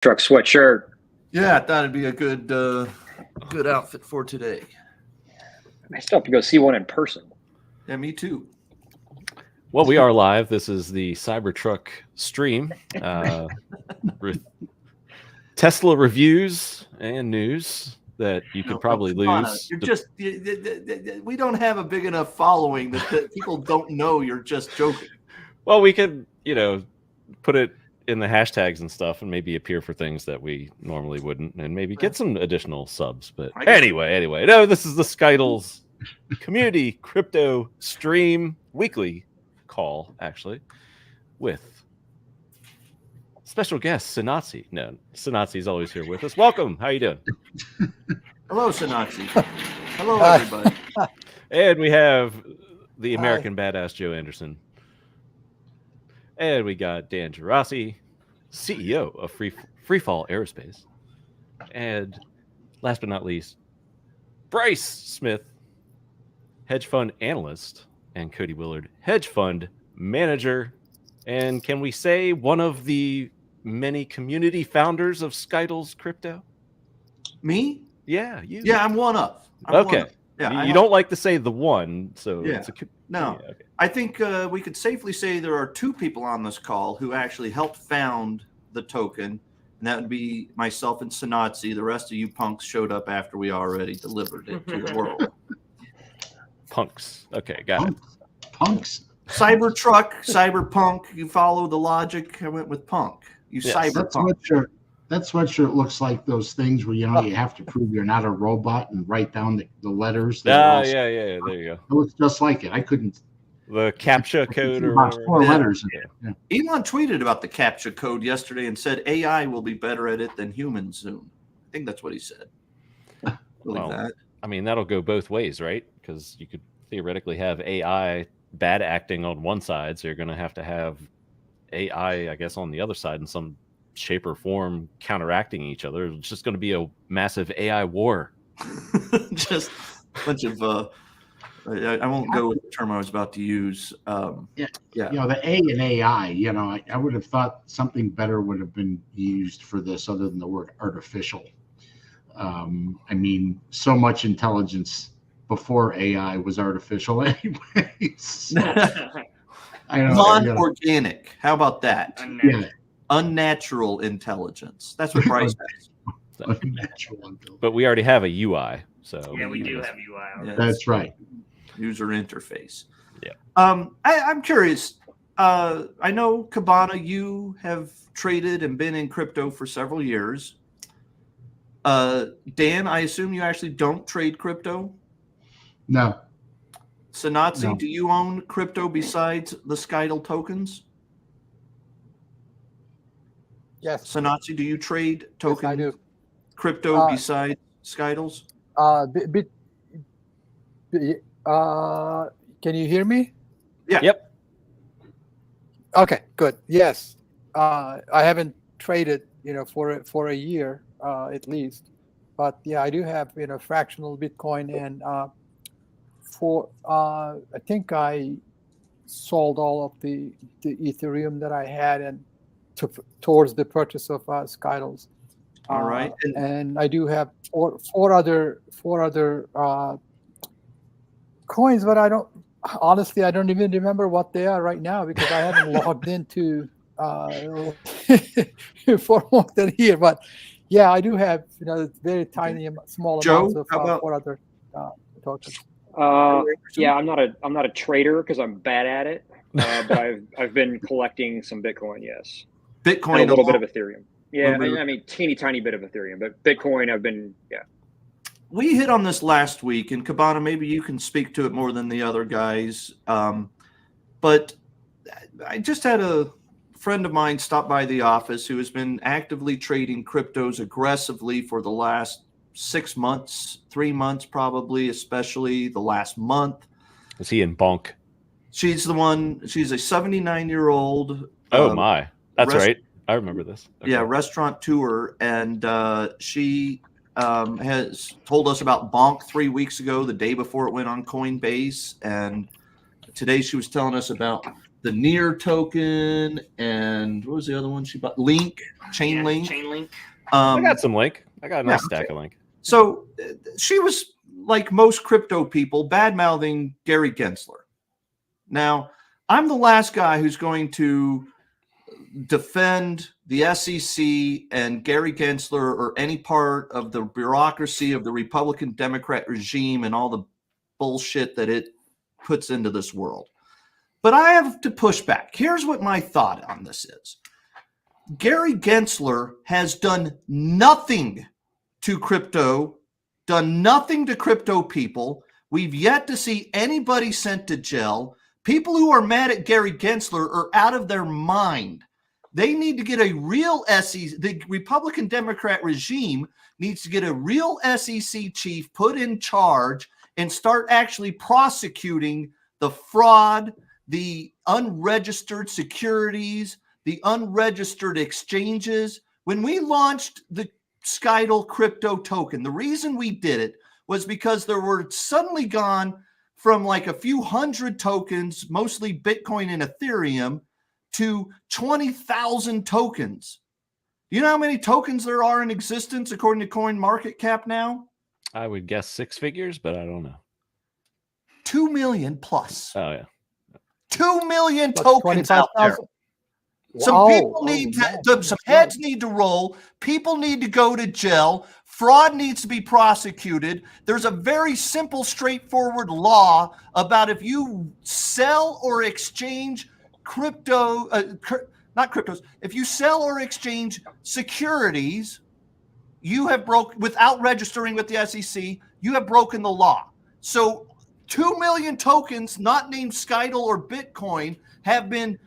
Truck sweatshirt. Yeah, I thought it'd be a good outfit for today. I still have to go see one in person. Yeah, me too. Well, we are live. This is the Cybertruck stream. Tesla reviews and news that you could probably lose. You're just we don't have a big enough following that people don't know you're just joking. Well, we could, put it in the hashtags and stuff and maybe appear for things that we normally wouldn't and maybe get some additional subs. But anyway, no, this is the SKTLs community crypto stream weekly call, actually, with special guest Geraci. No, Geraci's always here with us. Welcome. How you doing? Hello, Geraci. Hello, everybody. And we have the American badass Joe Anderson. And we got Dan Geraci, CEO of Freefall Aerospace. And last but not least, Bryce Smith, hedge fund analyst, and Cody Willard, hedge fund manager. And can we say one of the many community founders of SKTLs Crypto? Me? Yeah, you. Yeah, I'm one of. Okay. Yeah, you don't like to say the one, so yeah. No. Yeah, okay. I think we could safely say there are two people on this call who actually helped found the token, and that would be myself and Geraci. The rest of you punks showed up after we already delivered it to the world. Punks. Okay, got it. Punks. Cybertruck, cyberpunk. You follow the logic. I went with punk. Cyberpunk. That sweatshirt looks like those things where you have to prove you're not a robot and write down the letters. Yeah. There you go. It looks just like it. I couldn't. The CAPTCHA code or about 4 letters. Yeah. Elon tweeted about the CAPTCHA code yesterday and said AI will be better at it than humans soon. I think that's what he said. That. I mean, that'll go both ways, right? Because you could theoretically have AI bad acting on one side, so you're going to have AI, I guess, on the other side in some shape or form counteracting each other. It's just going to be a massive AI war. Just a bunch of I won't go with the term I was about to use. Yeah. The A in AI, I would have thought something better would have been used for this other than the word artificial. I mean, so much intelligence before AI was artificial anyway. So, non-organic. How about that? Yeah. Unnatural intelligence. That's what Bryce has. Unnatural. But we already have a UI, so yeah, we do have UI. Yeah, that's right. User interface. Yeah. I'm curious. I know Cabana, you have traded and been in crypto for several years. Dan, I assume you actually don't trade crypto. No. Geraci, No. Do you own crypto besides the SKTL tokens? Yes. Geraci, do you trade tokens? Yes, I do. Crypto besides SKTLs? Can you hear me? Yeah. Yep. Okay, good. Yes. I haven't traded, for a year at least. But yeah, I do have, fractional Bitcoin, and I think I sold all of the Ethereum that I had and towards the purchase of SKTLs. All right. And I do have four other coins, but I don't even remember what they are right now because I haven't logged into for more than a year. But yeah, I do have very tiny small amounts of 4 other tokens. Yeah, I'm not a trader because I'm bad at it. But I've been collecting some Bitcoin. Yes. Bitcoin, and a little bit of Ethereum. Yeah, I mean, teeny tiny bit of Ethereum, but Bitcoin, I've been We hit on this last week, and Cabana, maybe you can speak to it more than the other guys. But I just had a friend of mine stop by the office who has been actively trading cryptos aggressively for the last 6 months, 3 months probably, especially the last month. Is he in bonk? She's the one. She's a 79-year-old. Oh my, that's right. I remember this. Okay. Yeah, restaurant tour, and she has told us about Bonk 3 weeks ago, the day before it went on Coinbase, and today she was telling us about the Near token, and what was the other one she bought? Link, Chainlink. Chainlink. I got some Link. I got a nice stack of Link. So she was, like most crypto people, bad-mouthing Gary Gensler. Now, I'm the last guy who's going to defend the SEC and Gary Gensler or any part of the bureaucracy of the Republican Democrat regime and all the bullshit that it puts into this world. But I have to push back. Here's what my thought on this is. Gary Gensler has done nothing to crypto, done nothing to crypto people. We've yet to see anybody sent to jail. People who are mad at Gary Gensler are out of their mind. They need to get a real SEC. The Republican Democrat regime needs to get a real SEC chief put in charge and start actually prosecuting the fraud, the unregistered securities, the unregistered exchanges. When we launched the SKTL crypto token, the reason we did it was because there were suddenly gone from like a few hundred tokens, mostly Bitcoin and Ethereum, to 20,000 tokens. You know how many tokens there are in existence according to CoinMarketCap now? I would guess 6 figures, but I don't know. 2 million plus. Oh, yeah. 2 million tokens out there. Some people need to, some heads need to roll. People need to go to jail. Fraud needs to be prosecuted. There's a very simple, straightforward law about if you sell or exchange crypto, not cryptos, if you sell or exchange securities, you have without registering with the SEC, you have broken the law. So 2 million tokens not named SKTL or Bitcoin have been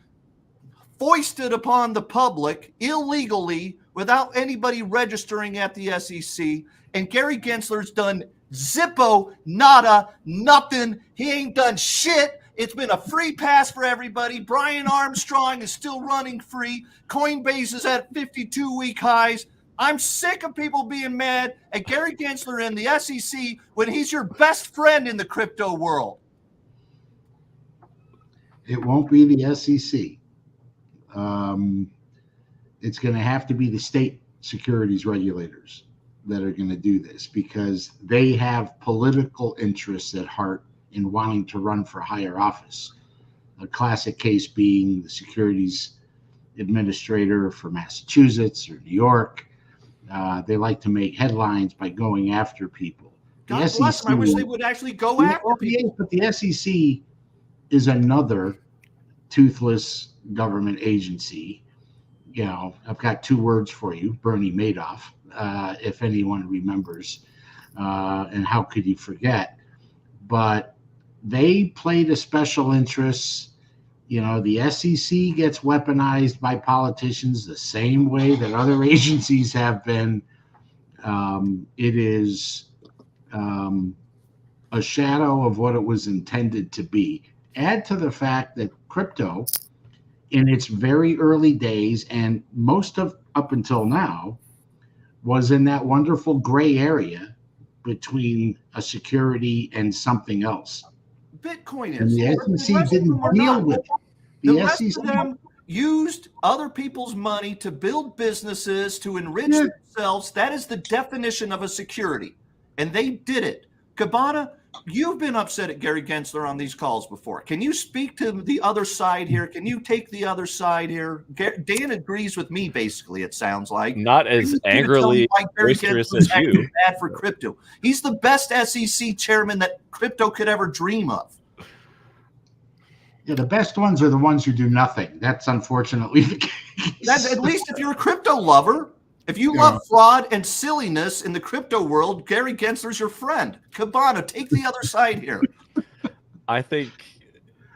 foisted upon the public illegally without anybody registering at the SEC. And Gary Gensler's done zippo, nada, nothing. He ain't done shit. It's been a free pass for everybody. Brian Armstrong is still running free. Coinbase is at 52-week highs. I'm sick of people being mad at Gary Gensler and the SEC when he's your best friend in the crypto world. It won't be the SEC. It's going to have to be the state securities regulators that are going to do this because they have political interests at heart in wanting to run for higher office. A classic case being the securities administrator for Massachusetts or New York. They like to make headlines by going after people. God bless them. I wish they would actually go after people. But the SEC is another toothless government agency. You know, I've got 2 words for you, Bernie Madoff, if anyone remembers, and how could you forget? But they played a special interest. You know, the SEC gets weaponized by politicians the same way that other agencies have been. It is a shadow of what it was intended to be. Add to the fact that crypto, in its very early days and most of up until now, was in that wonderful gray area between a security and something else. Bitcoin is. And the SEC didn't deal with it. The rest of them used other people's money to build businesses, to enrich themselves. That is the definition of a security. And they did it. Cabana, you've been upset at Gary Gensler on these calls before. Can you speak to the other side here? Can you take the other side here? Dan agrees with me, basically, it sounds like. Not as angrily boisterous as you. Bad for crypto. He's the best SEC chairman that crypto could ever dream of. Yeah, the best ones are the ones who do nothing. That's unfortunately the case. That's, at least if you're a crypto lover, if you love fraud and silliness in the crypto world, Gary Gensler's your friend. Cabana, take the other side here. I think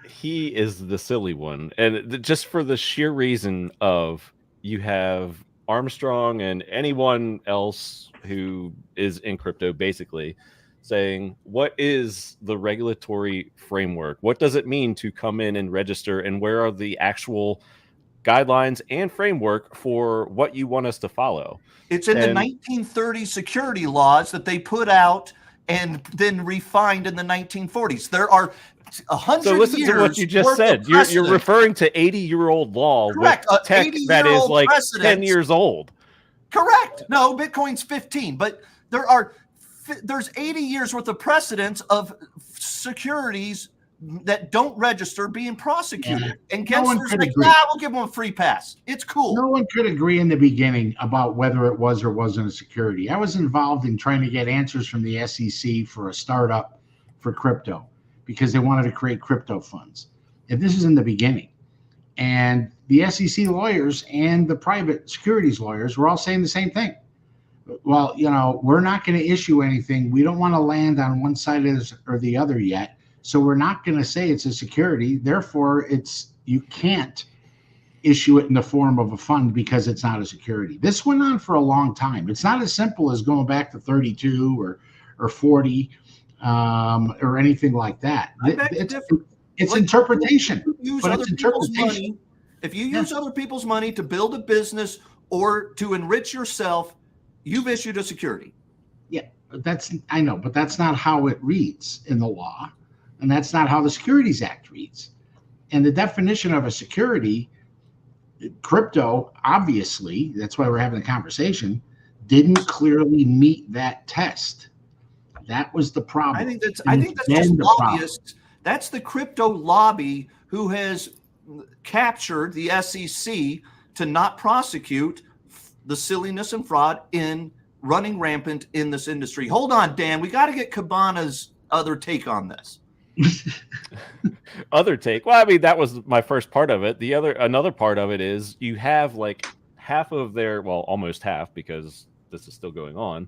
he is the silly one. And just for the sheer reason of you have Armstrong and anyone else who is in crypto basically saying, what is the regulatory framework? What does it mean to come in and register? And where are the actual guidelines and framework for what you want us to follow? It's in the 1930 security laws that they put out and then refined in the 1940s. There are 100 So listen years to what you just worth said. of You're precedent. referring to 80-year-old law Correct. with tech that is 80-year-old like 10 precedents. years old. Correct. No, Bitcoin's 15, but there's 80 years worth of precedents of securities that don't register being prosecuted. And Gensler's like, we'll give them a free pass. It's cool. No one could agree in the beginning about whether it was or wasn't a security. I was involved in trying to get answers from the SEC for a startup for crypto because they wanted to create crypto funds. And this is in the beginning. And the SEC lawyers and the private securities lawyers were all saying the same thing. Well, we're not going to issue anything. We don't want to land on one side or the other yet. So we're not going to say it's a security. Therefore, you can't issue it in the form of a fund because it's not a security. This went on for a long time. It's not as simple as going back to 32 or 40 or anything like that. It's interpretation. If you use other people's money to build a business or to enrich yourself, you've issued a security. Yeah, I know, but that's not how it reads in the law. And that's not how the Securities Act reads. And the definition of a security, crypto, obviously, that's why we're having the conversation, didn't clearly meet that test. That was the problem. I think that's just lobbyists. That's the crypto lobby who has captured the SEC to not prosecute the silliness and fraud in running rampant in this industry. Hold on, Dan. We got to get Cabana's other take on this. Other take. Well, I mean, that was my first part of it. Another part of it is you have like half of their, well, almost half, because this is still going on.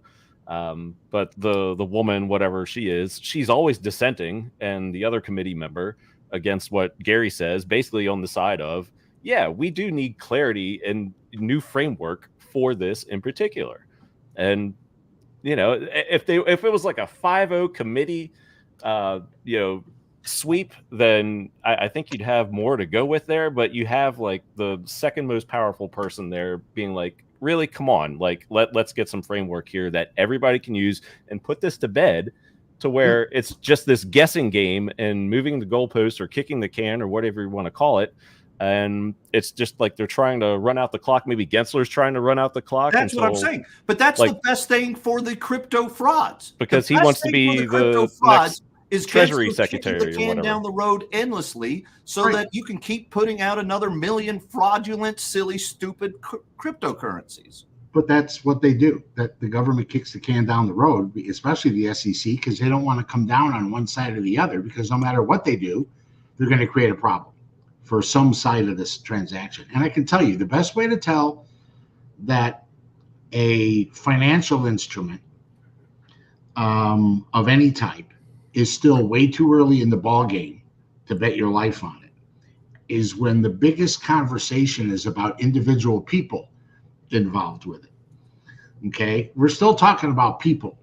But the woman, whatever she is, she's always dissenting, and the other committee member against what Gary says, basically on the side of, yeah, we do need clarity and new framework for this in particular. And if it was like a 5-0 committee sweep, then I think you'd have more to go with there. But you have like the second most powerful person there being like, really, come on, like let's get some framework here that everybody can use and put this to bed, to where it's just this guessing game and moving the goalpost or kicking the can or whatever you want to call it. And it's just like they're trying to run out the clock. Maybe Gensler's trying to run out the clock. That's what I'm saying. But that's the best thing for the crypto frauds. Because he wants to be the next Treasury Secretary the can down the road endlessly, so that you can keep putting out another million fraudulent, silly, stupid cryptocurrencies. But that's what they do. That the government kicks the can down the road, especially the SEC, because they don't want to come down on one side or the other, because no matter what they do, they're going to create a problem for some side of this transaction. And I can tell you, the best way to tell that a financial instrument of any type is still way too early in the ball game to bet your life on it is when the biggest conversation is about individual people involved with it. Okay, we're still talking about people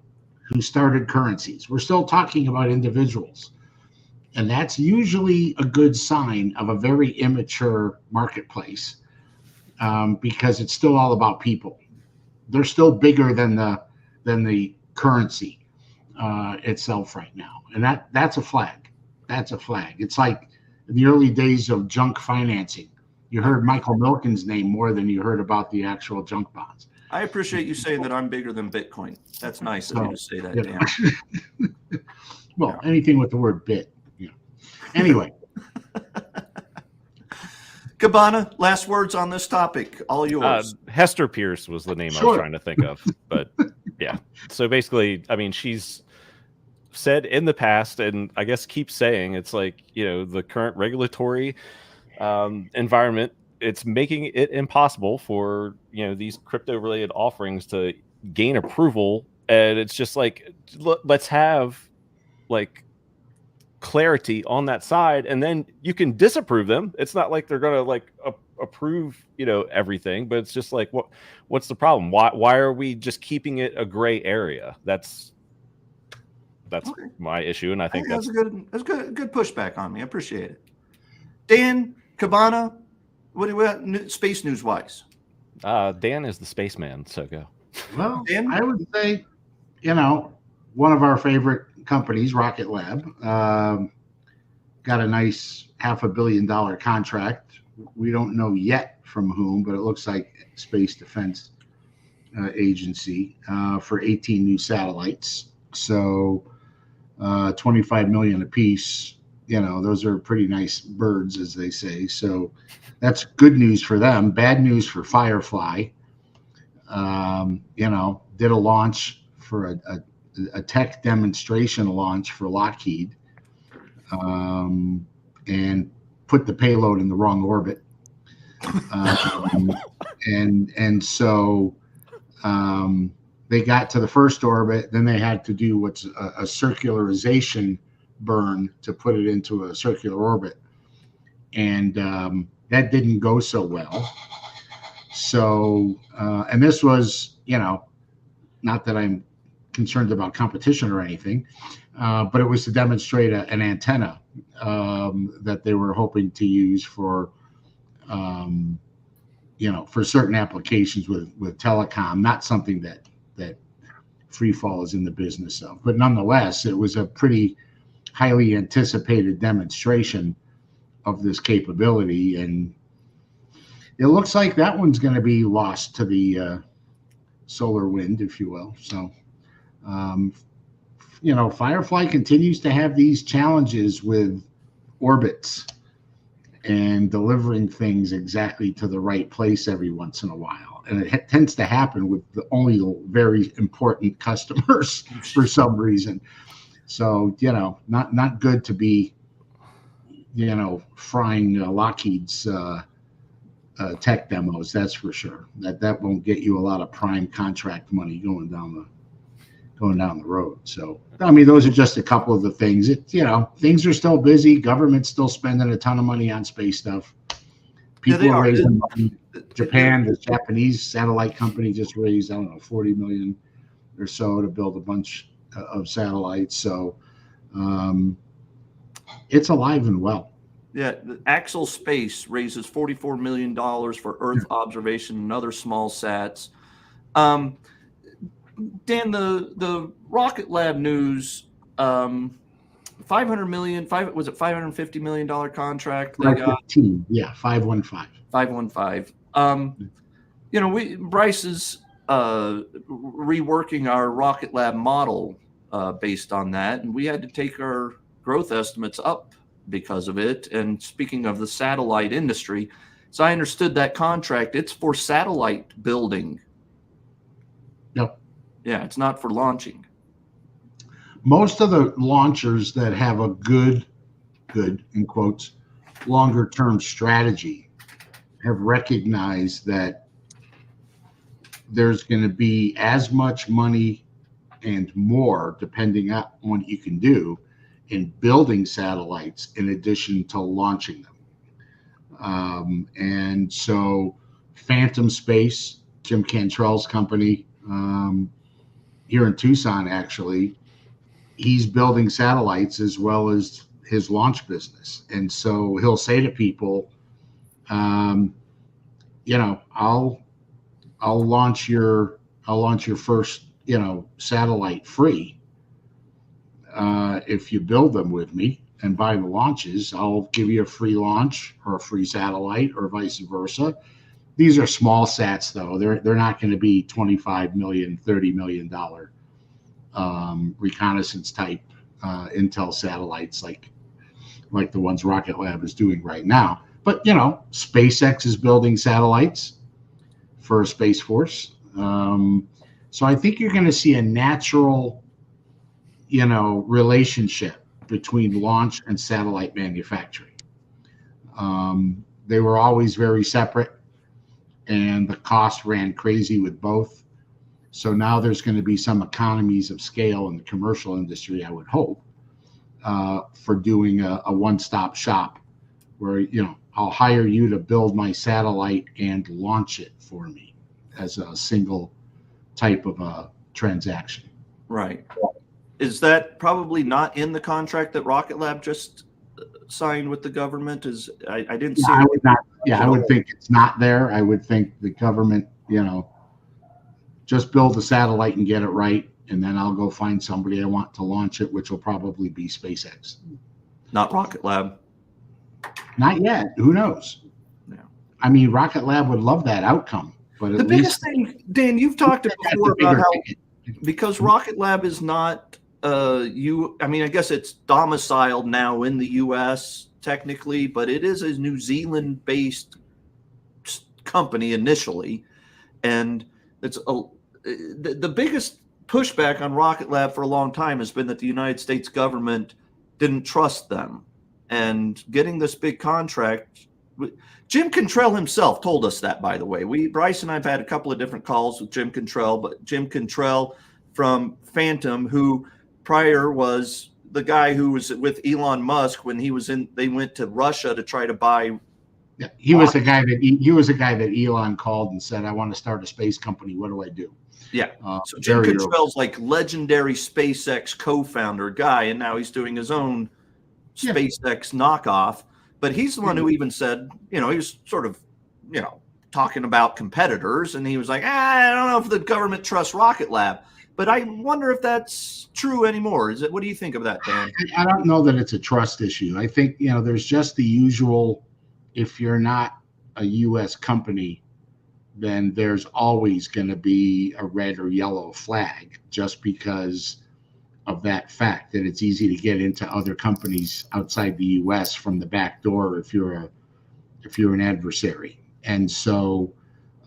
who started currencies. We're still talking about individuals. And that's usually a good sign of a very immature marketplace, because it's still all about people. They're still bigger than the currency itself right now. And that's a flag. That's a flag. It's like in the early days of junk financing. You heard Michael Milken's name more than you heard about the actual junk bonds. I appreciate you saying that I'm bigger than Bitcoin. That's nice of you to say that, Dan. Well, anything with the word bit. Anyway. Cabana, last words on this topic. All yours. Hester Pierce was the name I was trying to think of. But yeah. So basically, I mean, she's said in the past, and I guess keeps saying, it's like, the current regulatory environment, it's making it impossible for, these crypto related offerings to gain approval. And it's just like, let's have like clarity on that side, and then you can disapprove them. It's not like they're gonna like approve everything, but it's just like, what's the problem? Why are we just keeping it a gray area? That's okay. My issue, and I think that's good pushback on me. I appreciate it. Dan, Cabana, what do we space news wise? Dan is the spaceman, so go. Well, Dan? I would say, one of our favorite companies, Rocket Lab, got a nice $500 million contract. We don't know yet from whom, but it looks like Space Defense Agency for 18 new satellites. So 25 million a piece. You know, those are pretty nice birds, as they say. So that's good news for them. Bad news for Firefly. You know, did a launch for a tech demonstration launch for Lockheed, and put the payload in the wrong orbit. And so they got to the first orbit, then they had to do what's a circularization burn to put it into a circular orbit. And that didn't go so well. So, and this was, you know, not that I'm concerned about competition or anything, but it was to demonstrate an antenna that they were hoping to use for, you know, for certain applications with telecom, not something that Freefall is in the business of. But nonetheless, it was a pretty highly anticipated demonstration of this capability, and it looks like that one's going to be lost to the solar wind, if you will. So, you know, Firefly continues to have these challenges with orbits and delivering things exactly to the right place every once in a while. And it tends to happen with only very important customers for some reason. So, you know, not good to be, you know, frying Lockheed's tech demos, that's for sure. That won't get you a lot of prime contract money going down the road. So, I mean, those are just a couple of the things. You know, things are still busy. Government's still spending a ton of money on space stuff. People are raising money. Japan, the Japanese satellite company, just raised, I don't know, 40 million or so to build a bunch of satellites. So it's alive and well. Yeah, Axel Space raises $44 million for Earth observation and other small sats. Dan, the Rocket Lab news, $550 million contract they got? Yeah, 515. 515. You know, Bryce is reworking our Rocket Lab model based on that, and we had to take our growth estimates up because of it. And speaking of the satellite industry, so I understood that contract, it's for satellite building. Yep. Yeah, it's not for launching. Most of the launchers that have a good in quotes longer term strategy have recognized that there's going to be as much money and more, depending on what you can do, in building satellites in addition to launching them. And so Phantom Space, Jim Cantrell's company, here in Tucson, actually, he's building satellites as well as his launch business. And so he'll say to people, you know, I'll launch your first, you know, satellite free. If you build them with me and buy the launches, I'll give you a free launch or a free satellite or vice versa. These are small sats, though. They're not going to be $25 million, $30 million reconnaissance type intel satellites like the ones Rocket Lab is doing right now. But, you know, SpaceX is building satellites for a Space Force. So I think you're going to see a natural, you know, relationship between launch and satellite manufacturing. They were always very separate, and the cost ran crazy with both. So now there's going to be some economies of scale in the commercial industry, I would hope, for doing a one-stop shop where, you know, I'll hire you to build my satellite and launch it for me as a single type of a transaction. Right. Is that probably not in the contract that Rocket Lab just signed with the government? I didn't see. I would not. Yeah, I would think it's not there. I would think the government, you know, just build the satellite and get it right. and then I'll go find somebody I want to launch it, which will probably be SpaceX. Not Rocket Lab. Not yet. Who knows? Yeah. I mean, Rocket Lab would love that outcome, but The at biggest least thing, Dan, you've talked that's before the about bigger how ticket. because Rocket Lab is not I mean, I guess it's domiciled now in the US technically, but it is a New Zealand based company initially, and it's the biggest pushback on Rocket Lab for a long time has been that the United States government didn't trust them, and getting this big contract. Jim Cantrell himself told us that, by the way. Bryce and I've had a couple of different calls with Jim Cantrell, but Jim Cantrell from Phantom, who prior was the guy who was with Elon Musk when they went to Russia to try to buy. Yeah, he was the guy that Elon called and said, "I want to start a space company. What do I do?" Yeah. So Jim Cantrell's like legendary SpaceX co-founder guy, and now he's doing his own SpaceX knockoff. But he's the one who even said, he was sort of, talking about competitors, and he was like, I don't know if the government trusts Rocket Lab. But I wonder if that's true anymore. What do you think of that, Dan? I don't know that it's a trust issue. I think, there's just the usual, if you're not a U.S. company, then there's always going to be a red or yellow flag just because of that fact that it's easy to get into other companies outside the U.S. from the back door if you're an adversary. And so,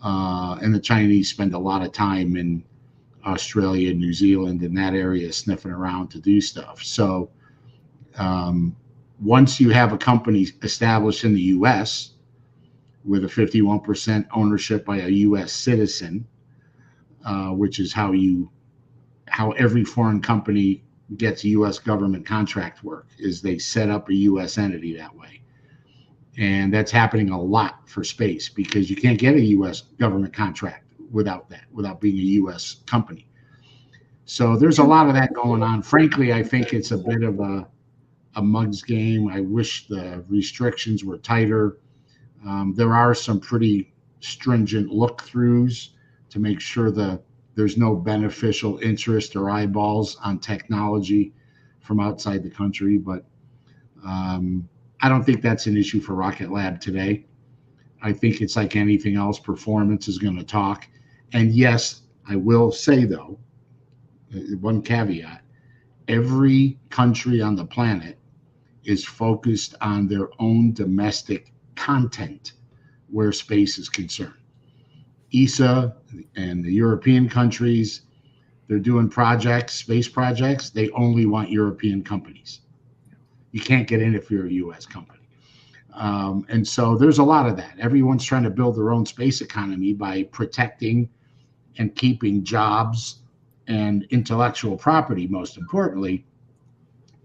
and the Chinese spend a lot of time in Australia, New Zealand, in that area sniffing around to do stuff. So once you have a company established in the U.S. with a 51% ownership by a U.S. citizen, which is how every foreign company gets U.S. government contract work, is they set up a U.S. entity that way. And that's happening a lot for space because you can't get a U.S. government contract without being a U.S. company. So there's a lot of that going on. Frankly, I think it's a bit of a mug's game. I wish the restrictions were tighter. There are some pretty stringent look-throughs to make sure there's no beneficial interest or eyeballs on technology from outside the country. But I don't think that's an issue for Rocket Lab today. I think it's like anything else. Performance is going to talk. And yes, I will say, though, one caveat, every country on the planet is focused on their own domestic content where space is concerned. ESA and the European countries, they're doing space projects. They only want European companies. You can't get in if you're a U.S. company. And so there's a lot of that. Everyone's trying to build their own space economy by protecting and keeping jobs and intellectual property, most importantly,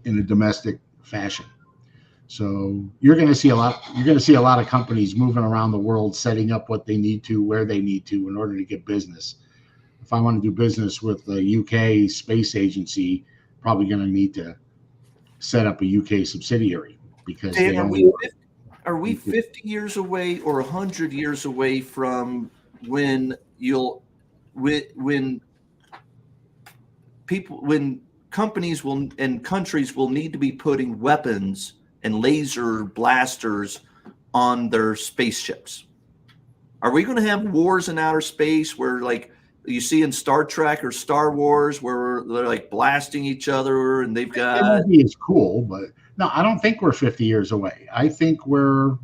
in a domestic fashion. So you're going to see a lot of companies moving around the world, setting up what they need to, where they need to in order to get business. If I want to do business with the UK Space Agency, probably going to need to set up a UK subsidiary because Dan, are we 50 years away or 100 years away from when companies and countries will need to be putting weapons and laser blasters on their spaceships? Are we going to have wars in outer space where, like you see in Star Trek or Star Wars, where they're like blasting each other and they've got? It won't be as cool, but no, I don't think we're 50 years away. I think we're,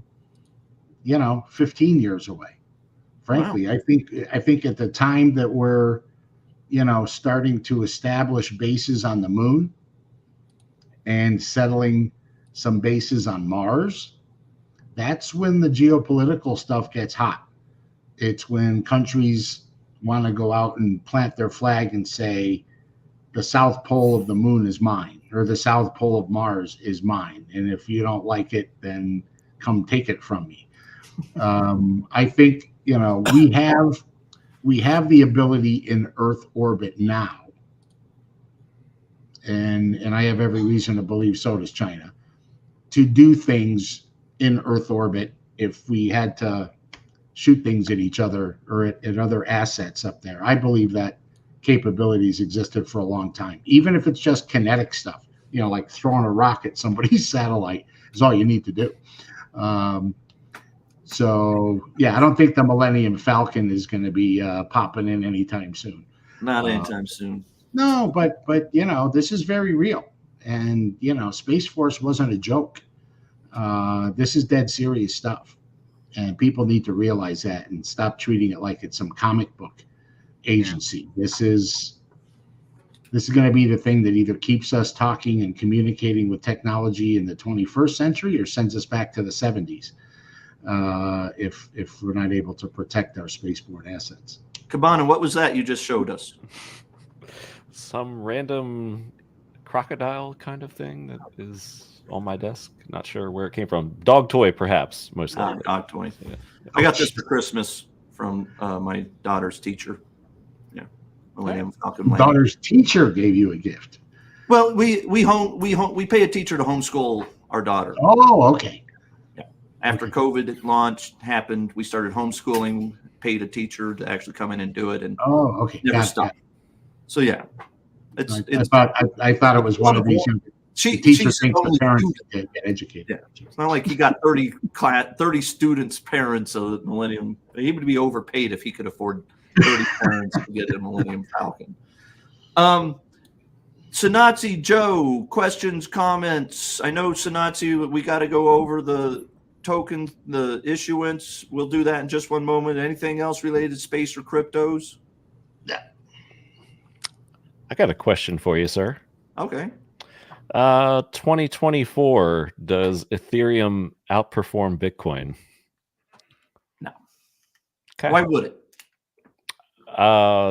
15 years away. Frankly, wow. I think at the time that we're, starting to establish bases on the moon and settling some bases on Mars, that's when the geopolitical stuff gets hot. It's when countries want to go out and plant their flag and say, the South Pole of the moon is mine, or the South Pole of Mars is mine. And if you don't like it, then come take it from me. I think, we have the ability in Earth orbit now. And I have every reason to believe so does China, to do things in Earth orbit if we had to shoot things at each other or at other assets up there. I believe that capabilities existed for a long time. Even if it's just kinetic stuff, like throwing a rock at somebody's satellite is all you need to do. So yeah, I don't think the Millennium Falcon is going to be popping in anytime soon. Not anytime soon. No, but this is very real, and Space Force wasn't a joke. This is dead serious stuff, and people need to realize that and stop treating it like it's some comic book agency. This is going to be the thing that either keeps us talking and communicating with technology in the 21st century or sends us back to the 70s if we're not able to protect our spaceborne assets. Cabana, what was that you just showed us? Some random crocodile kind of thing that is on my desk. Not sure where it came from. Dog toy, perhaps, most likely. Dog toy. Yeah. I got this for Christmas from my daughter's teacher. Yeah, Millennium Falcon. Daughter's teacher gave you a gift. Well, we pay a teacher to homeschool our daughter. Oh, okay. Yeah. After COVID launch happened, we started homeschooling. Paid a teacher to actually come in and do it, and never stopped. So yeah, I thought it was one of these. Teachers think the parents get educated. Yeah. It's not like he got 30 students' parents of the Millennium. He would be overpaid if he could afford 30 parents to get a Millennium Falcon. Sanatsi Joe, questions, comments. I know Sanatsi, we got to go over the token, the issuance. We'll do that in just one moment. Anything else related to space or cryptos? Yeah. I got a question for you, sir. Okay. 2024, does Ethereum outperform Bitcoin? No. Okay. Why would it?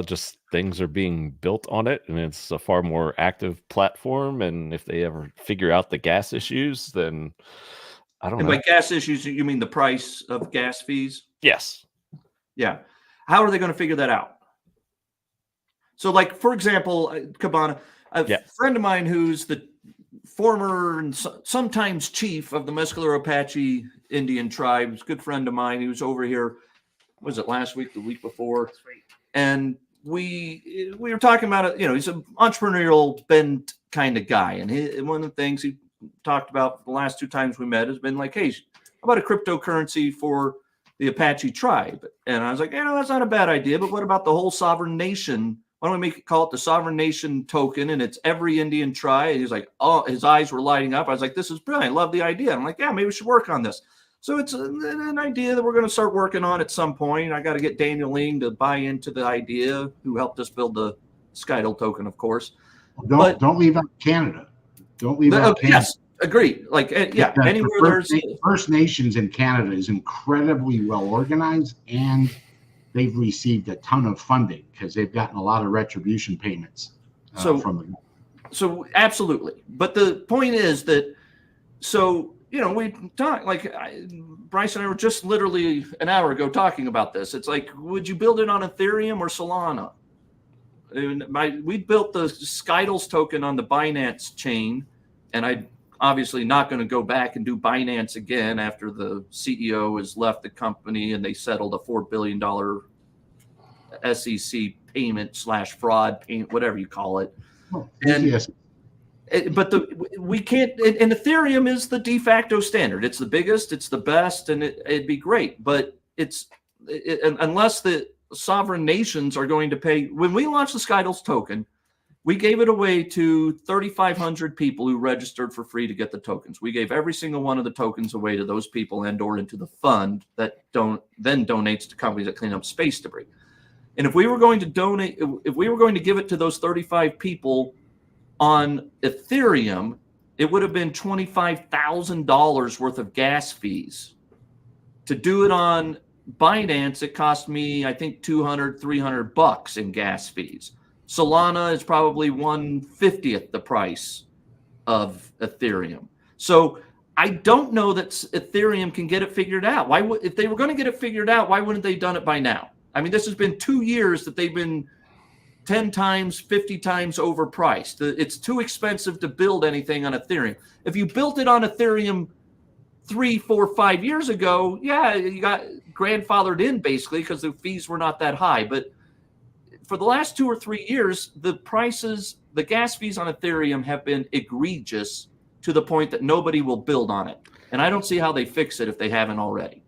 Just things are being built on it, and it's a far more active platform. And if they ever figure out the gas issues, then I don't know. And by gas issues, you mean the price of gas fees? Yes. Yeah. How are they going to figure that out? So, like, for example, Cabana, a friend of mine who's the former and sometimes chief of the Mescalero Apache Indian tribes, good friend of mine, he was over here, was it last week, the week before? And we were talking about it, he's an entrepreneurial bent kind of guy. And one of the things he talked about the last 2 times we met has been like, hey, how about a cryptocurrency for the Apache tribe? And I was like, that's not a bad idea, but what about the whole sovereign nation? Why don't we call it the sovereign nation token? And it's every Indian tribe. He's like, oh, his eyes were lighting up. I was like, this is brilliant. I love the idea. I'm like, yeah, maybe we should work on this. So it's an idea that we're going to start working on at some point. I got to get Daniel Ling to buy into the idea, who helped us build the SKTL token, of course. Don't leave out Canada. Don't leave out Canada. Yes, agreed. Like, anywhere there's First Nations in Canada is incredibly well organized, and they've received a ton of funding because they've gotten a lot of retribution payments from them. So absolutely. But the point is that, we talked, like Bryce and I were just literally an hour ago talking about this. It's like, would you build it on Ethereum or Solana? We built the SKTLs token on the Binance chain, and I obviously not going to go back and do Binance again after the CEO has left the company and they settled a $4 billion SEC payment / fraud payment, whatever you call it. Oh, yes. But we can't, and Ethereum is the de facto standard. It's the biggest, it's the best, and it'd be great. But unless the sovereign nations are going to pay. When we launched the SKTLs token, we gave it away to 3,500 people who registered for free to get the tokens. We gave every single one of the tokens away to those people and/or into the fund that then donates to companies that clean up space debris. And if we were going to give it to those 35 people on Ethereum, it would have been $25,000 worth of gas fees. To do it on Binance, it cost me, I think, $200-300 in gas fees. Solana is probably 1/50th the price of Ethereum. So I don't know that Ethereum can get it figured out. If they were going to get it figured out, why wouldn't they have done it by now? I mean, this has been 2 years that they've been 10 times, 50 times overpriced. It's too expensive to build anything on Ethereum. If you built it on Ethereum 3, 4, 5 years ago, yeah, you got grandfathered in basically because the fees were not that high. But for the last 2 or 3 years, the prices, the gas fees on Ethereum have been egregious to the point that nobody will build on it. And I don't see how they fix it if they haven't already.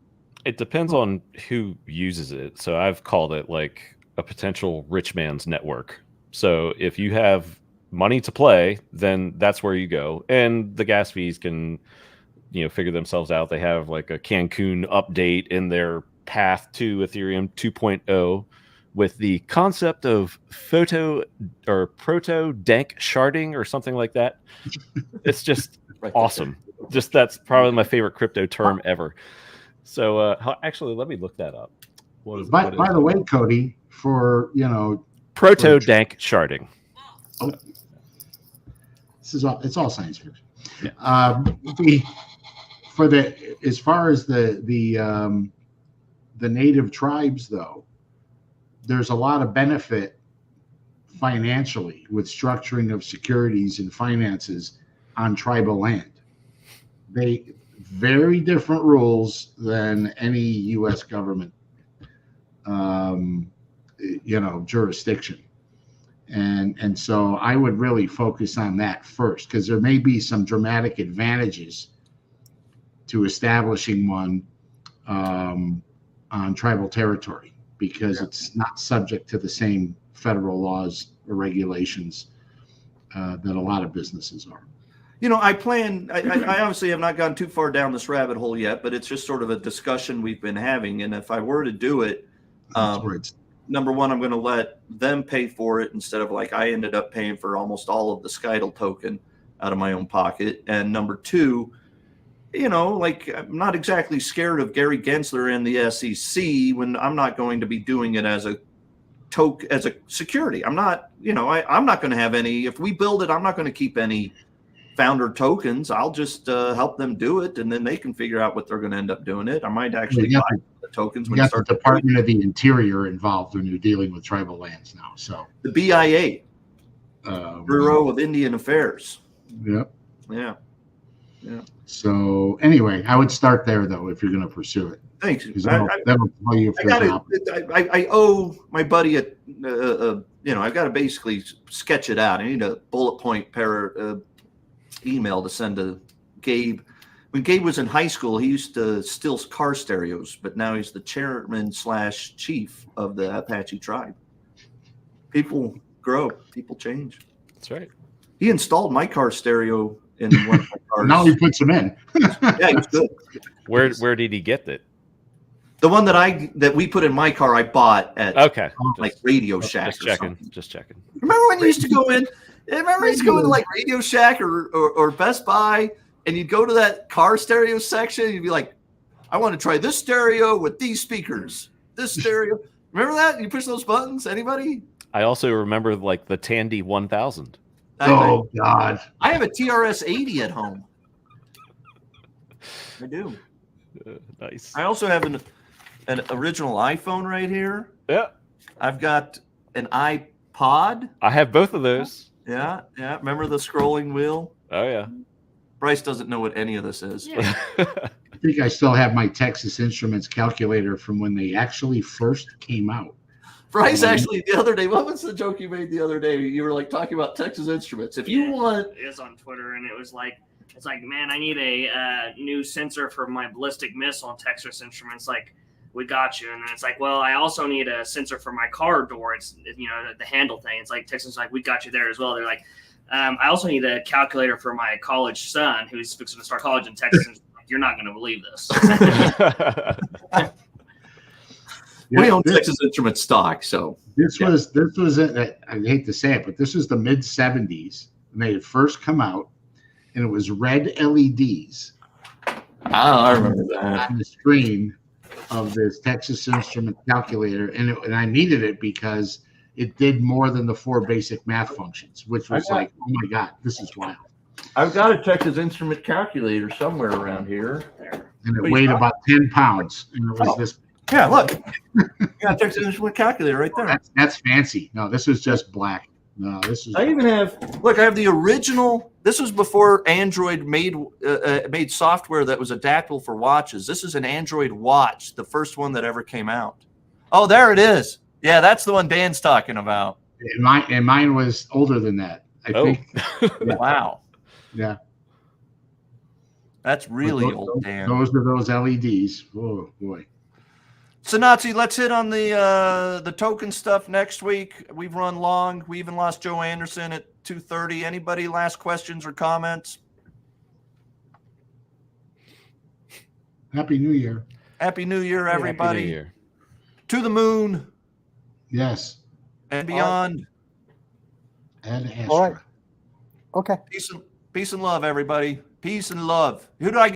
It depends on who uses it. So I've called it like a potential rich man's network. So if you have money to play, then that's where you go. And the gas fees can, figure themselves out. They have like a Cancun update in their path to Ethereum 2.0 with the concept of proto dank sharding or something like that. It's just awesome. Just that's probably my favorite crypto term ever. So actually, let me look that up. By the way, Cody, for proto dank sharding. Oh, it's all science fiction. Yeah. As far as the native tribes, though, there's a lot of benefit financially with structuring of securities and finances on tribal land. They very different rules than any U.S. government, jurisdiction. And so I would really focus on that first, because there may be some dramatic advantages to establishing one on tribal territory, because it's not subject to the same federal laws or regulations that a lot of businesses are. I obviously have not gone too far down this rabbit hole yet, but it's just sort of a discussion we've been having. And if I were to do it, number one, I'm going to let them pay for it instead of like I ended up paying for almost all of the SKTL token out of my own pocket. And number two, I'm not exactly scared of Gary Gensler and the SEC when I'm not going to be doing it as a security. I'm not, I'm not going to have any. If we build it, I'm not going to keep any founder tokens. I'll just help them do it, and then they can figure out what they're going to end up doing it. I might actually buy the tokens. You got the Department of the Interior involved when you're dealing with tribal lands now. So the BIA, Bureau of Indian Affairs. Yep. Yeah. So anyway, I would start there though if you're going to pursue it. Thanks. That'll tell you if I owe my buddy I've got to basically sketch it out. I need a bullet point email to send to Gabe. When Gabe was in high school, he used to steal car stereos, but now he's the chairman/chief of the Apache tribe. People grow, people change. That's right. He installed my car stereo in one of my cars. Now he puts them in. Yeah, he's good. Where did he get it? The one that we put in my car, I bought at Radio Shack. Just checking. Remember when you used to go in? Remember you used to go into like Radio Shack or Best Buy, and you'd go to that car stereo section, and you'd be like, I want to try this stereo with these speakers. This stereo. Remember that? You push those buttons? Anybody? I also remember like the Tandy 1000. Oh God! I have a TRS-80 at home. I do. Nice. I also have an original iPhone right here. Yeah. I've got an iPod. I have both of those. Yeah. Remember the scrolling wheel? Oh yeah. Bryce doesn't know what any of this is. Yeah. I think I still have my Texas Instruments calculator from when they actually first came out. Bryce, actually, the other day, what was the joke you made the other day? You were like talking about Texas Instruments. If you want, it was on Twitter, and it was like, it's like, man, I need a new sensor for my ballistic missile on Texas Instruments. Like, we got you. And then it's like, well, I also need a sensor for my car door. It's the handle thing. It's like Texas is like, we got you there as well. They're like, I also need a calculator for my college son who's fixing to start college in Texas. And like, you're not going to believe this. We own Texas Instruments stock, so this was I hate to say it, but this was the mid 70s when they had first come out, and it was red LEDs. I remember that on the screen of this Texas Instrument calculator, and I needed it because it did more than the 4 basic math functions, which was like, oh my God, this is wild. I've got a Texas Instrument calculator somewhere around here, and it weighed about 10 pounds, and it was this. Yeah, look. You got a Texas Instrument calculator right there. That's fancy. No, this was just black. No, this is. I even have. Look, I have the original. This was before Android made software that was adaptable for watches. This is an Android watch, the first one that ever came out. Oh, there it is. Yeah, that's the one Dan's talking about. And mine was older than that. I think. Yeah. Wow. Yeah. That's really old, Dan. Those are those LEDs. Oh boy. So Nazi, let's hit on the token stuff next week. We've run long. We even lost Joe Anderson at 2:30. Anybody last questions or comments? Happy New Year. Happy New Year, everybody. Happy New Year. To the moon. Yes. And beyond. And Astra. All right. Okay. Peace and love, everybody. Peace and love. Who do I